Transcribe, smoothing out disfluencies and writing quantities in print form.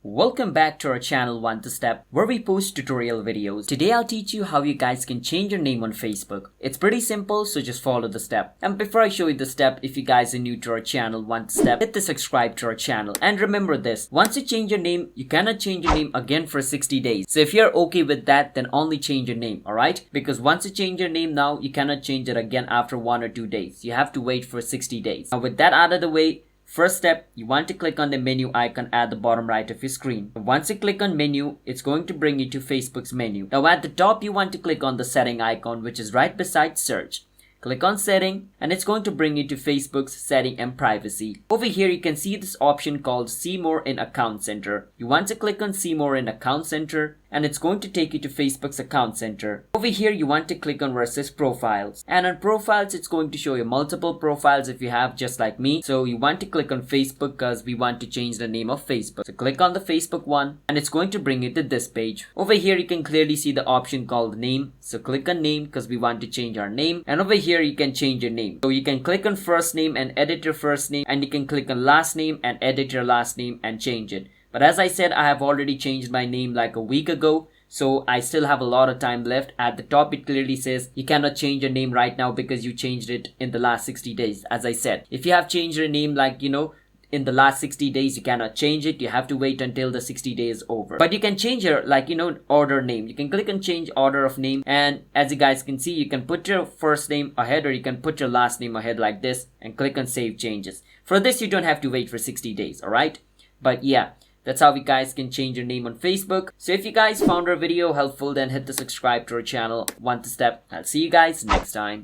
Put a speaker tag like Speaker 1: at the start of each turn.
Speaker 1: Welcome back to our channel One to Step, where we post tutorial videos. Today I'll teach you how you guys can change your name on Facebook. It's pretty simple, so just follow the step. And before I show you the step, if you guys are new to our channel One to Step, hit the subscribe to our channel. And remember this, once you change your name, you cannot change your name again for 60 days. So if you're okay with that, then only change your name, alright? Because once you change your name now, you cannot change it again after 1 or 2 days. You have to wait for 60 days. Now with that out of the way, first step, you want to click on the menu icon at the bottom right of your screen. Once you click on menu, it's going to bring you to Facebook's menu. Now at the top, you want to click on the setting icon, which is right beside search. Click on setting and it's going to bring you to Facebook's setting and privacy. Over here, you can see this option called see more in account center. You want to click on see more in account center and it's going to take you to Facebook's account center. Over here, you want to click on where it says profiles. And on profiles, it's going to show you multiple profiles if you have, just like me. So you want to click on Facebook because we want to change the name of Facebook. So click on the Facebook one and it's going to bring you to this page. Over here, you can clearly see the option called name. So click on name because we want to change our name. And over here, you can change your name. So you can click on first name and edit your first name, and you can click on last name and edit your last name and change it. But as I said, I have already changed my name like a week ago, so I still have a lot of time left. At the top, it clearly says you cannot change your name right now because you changed it in the last 60 days. As I said, if you have changed your name in the last 60 days, you cannot change it. You have to wait until the 60 days over. But you can change your order name. You can click on change order of name, and as you guys can see, you can put your first name ahead or you can put your last name ahead like this and click on save changes. For this, you don't have to wait for 60 days, alright? But yeah, that's how you guys can change your name on Facebook. So if you guys found our video helpful, then hit the subscribe to our channel One to Step. I'll see you guys next time.